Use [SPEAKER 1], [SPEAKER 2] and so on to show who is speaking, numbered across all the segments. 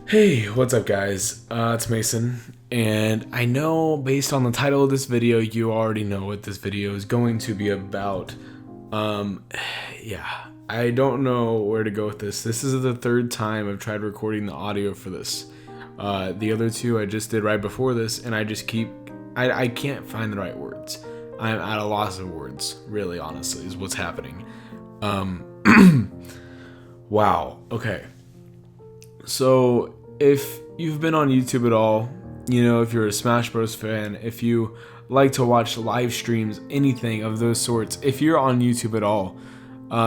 [SPEAKER 1] Hey, what's up, guys? It's Mason, and I know based on the title of this video, you already know what this video is going to be about. Um, yeah, I don't know where to go with this. This is the third time I've tried recording the audio for this. The other two I just did right before this, and I can't find the right words. I'm at a loss of words, really, honestly, is what's happening. Wow, okay. So, if you've been on YouTube at all, if you're a Smash Bros. Fan, if you like to watch live streams, anything of those sorts, if you're on YouTube at all,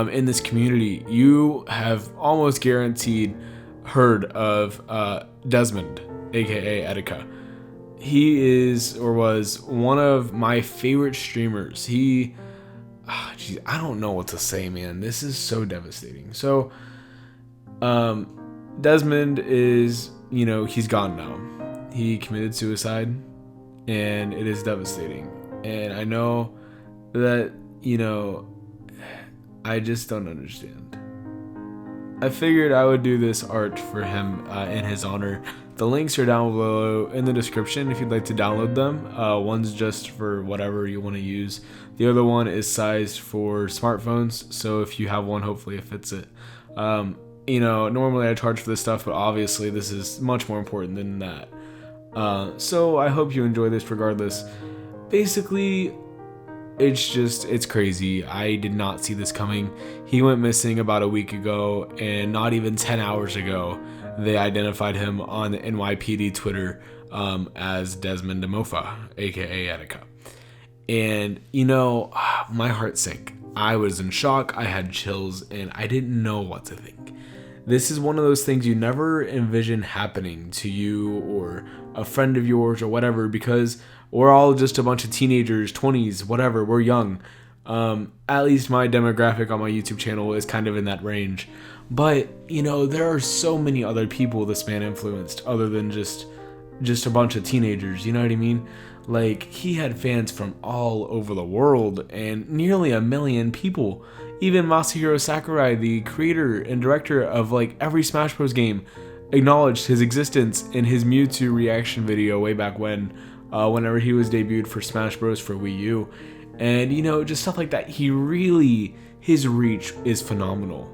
[SPEAKER 1] in this community, you have almost guaranteed heard of Desmond, aka Etika. He is or was one of my favorite streamers. I don't know what to say, man. This is so devastating. So, Desmond is, he's gone now. He committed suicide, and it is devastating. And I know that, I just don't understand. I figured I would do this art for him in his honor. The links are down below in the description if you'd like to download them. One's just for whatever you want to use. The other one is sized for smartphones, so if you have one, hopefully it fits it. Normally I charge for this stuff, but obviously this is much more important than that. So I hope you enjoy this regardless. Basically, it's crazy. I did not see this coming. He went missing about a week ago, and not even 10 hours ago, they identified him on the NYPD Twitter as Desmond Amofah, aka Etika. And, my heart sank. I was in shock, I had chills, and I didn't know what to think. This is one of those things you never envision happening to you or a friend of yours or whatever, because we're all just a bunch of teenagers, 20s, whatever, we're young. At least my demographic on my YouTube channel is kind of in that range. But, there are so many other people this man influenced other than just a bunch of teenagers, you know what I mean? Like, he had fans from all over the world, and nearly 1 million people. Even Masahiro Sakurai, the creator and director of every Smash Bros. Game, acknowledged his existence in his Mewtwo reaction video way back when, whenever he was debuted for Smash Bros. For Wii U. And, just stuff like that. His reach is phenomenal.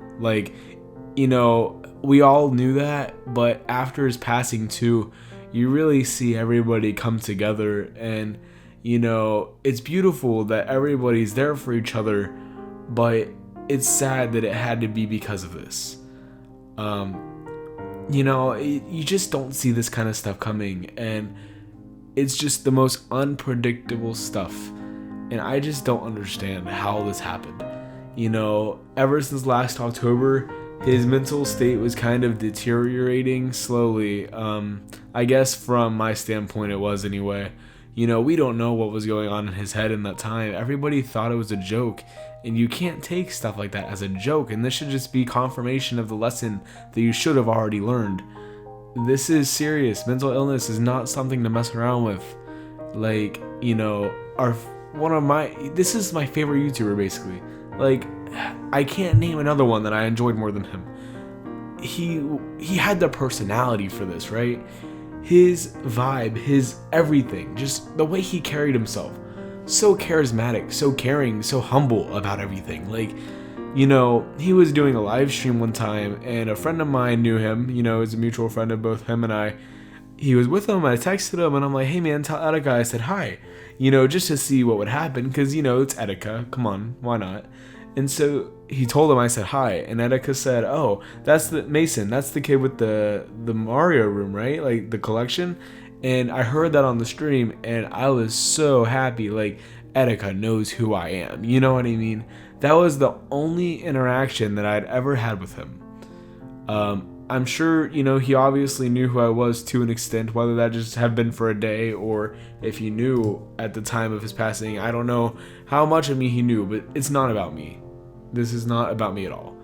[SPEAKER 1] We all knew that, but after his passing too, you really see everybody come together, and it's beautiful that everybody's there for each other, but it's sad that it had to be because of this. You just don't see this kind of stuff coming, and it's just the most unpredictable stuff, and I just don't understand how this happened. Ever since last October, his mental state was kind of deteriorating slowly. I guess from my standpoint it was anyway. We don't know what was going on in his head in that time. Everybody thought it was a joke, and you can't take stuff like that as a joke, and this should just be confirmation of the lesson that you should have already learned. This is serious. Mental illness is not something to mess around with. This is my favorite YouTuber, basically. I can't name another one that I enjoyed more than him. He had the personality for this, right? His vibe, his everything, just the way he carried himself. So charismatic, so caring, so humble about everything. He was doing a live stream one time, and a friend of mine knew him, is a mutual friend of both him and I. He was with him, I texted him, and I'm like, hey man, tell Etika I said hi. Just to see what would happen, because, it's Etika, come on, why not? And so he told him I said hi, and Etika said, oh, that's the Mason, that's the kid with the Mario room, right? The collection. And I heard that on the stream, and I was so happy. Etika knows who I am, you know what I mean? That was the only interaction that I'd ever had with him. I'm sure, he obviously knew who I was to an extent, whether that just have been for a day or if he knew at the time of his passing. I don't know how much of me he knew, but it's not about me. This is not about me at all.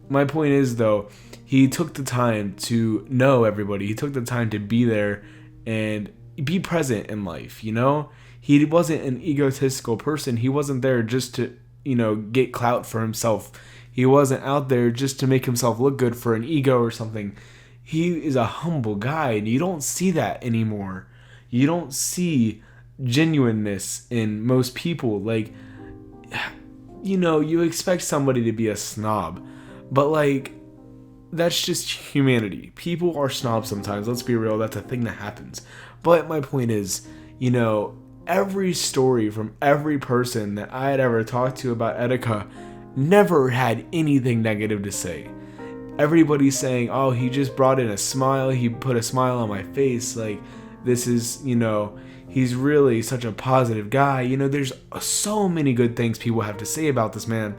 [SPEAKER 1] My point is, though, he took the time to know everybody. He took the time to be there and be present in life, He wasn't an egotistical person. He wasn't there just to, get clout for himself. He wasn't out there just to make himself look good for an ego or something. he is a humble guy, and you don't see that anymore. You don't see genuineness in most people. Like, you expect somebody to be a snob, but like, that's just humanity. People are snobs sometimes. Let's be real. That's a thing that happens. But my point is, every story from every person that I had ever talked to about Etika never had anything negative to say. Everybody's saying, oh, he just brought in a smile. He put a smile on my face. Like, this is, he's really such a positive guy. There's so many good things people have to say about this man.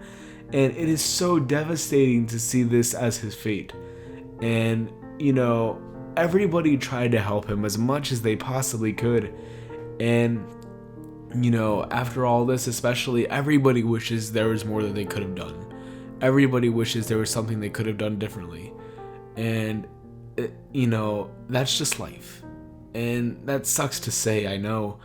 [SPEAKER 1] And it is so devastating to see this as his fate. And, everybody tried to help him as much as they possibly could. And, after all this, especially, everybody wishes there was more that they could have done. Everybody wishes there was something they could have done differently. And, that's just life. And that sucks to say, I know.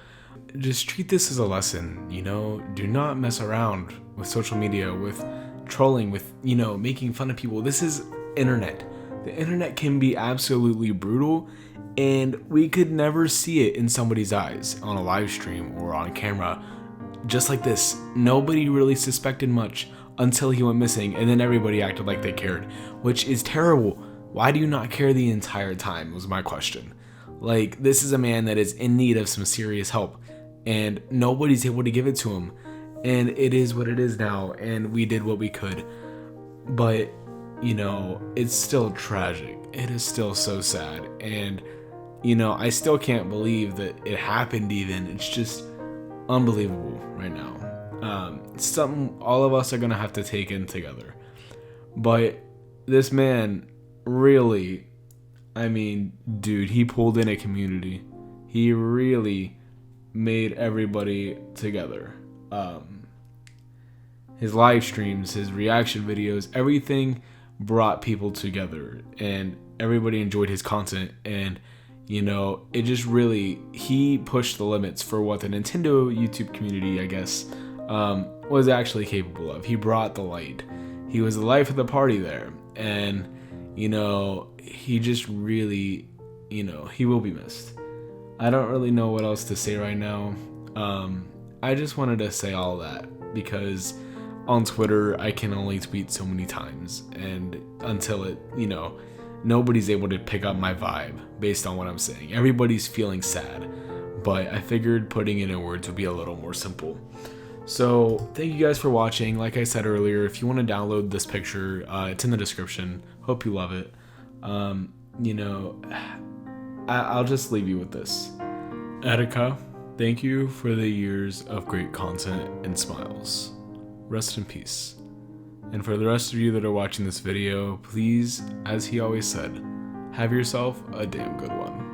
[SPEAKER 1] Just treat this as a lesson, Do not mess around with social media, with trolling, with, making fun of people. This is internet. The internet can be absolutely brutal, and we could never see it in somebody's eyes on a live stream or on camera. Just like this, nobody really suspected much until he went missing, and then everybody acted like they cared, which is terrible. Why do you not care the entire time, was my question. Like, this is a man that is in need of some serious help, and nobody's able to give it to him. And it is what it is now, and we did what we could. But, it's still tragic. It is still so sad. And, I still can't believe that it happened even. It's just unbelievable right now. It's something all of us are going to have to take in together. But this man really, dude, he pulled in a community. He really made everybody together. His live streams, his reaction videos, everything brought people together, and everybody enjoyed his content. And it just really, he pushed the limits for what the Nintendo YouTube community, I guess, was actually capable of. He brought the light. He was the life of the party there. And he just really, he will be missed. I don't really know what else to say right now. I just wanted to say all that because on Twitter I can only tweet so many times, and until it, nobody's able to pick up my vibe based on what I'm saying. Everybody's feeling sad, but I figured putting it in words would be a little more simple. So thank you guys for watching. Like I said earlier, if you want to download this picture, it's in the description. Hope you love it. I'll just leave you with this. Etika, thank you for the years of great content and smiles. Rest in peace. And for the rest of you that are watching this video, please, as he always said, have yourself a damn good one.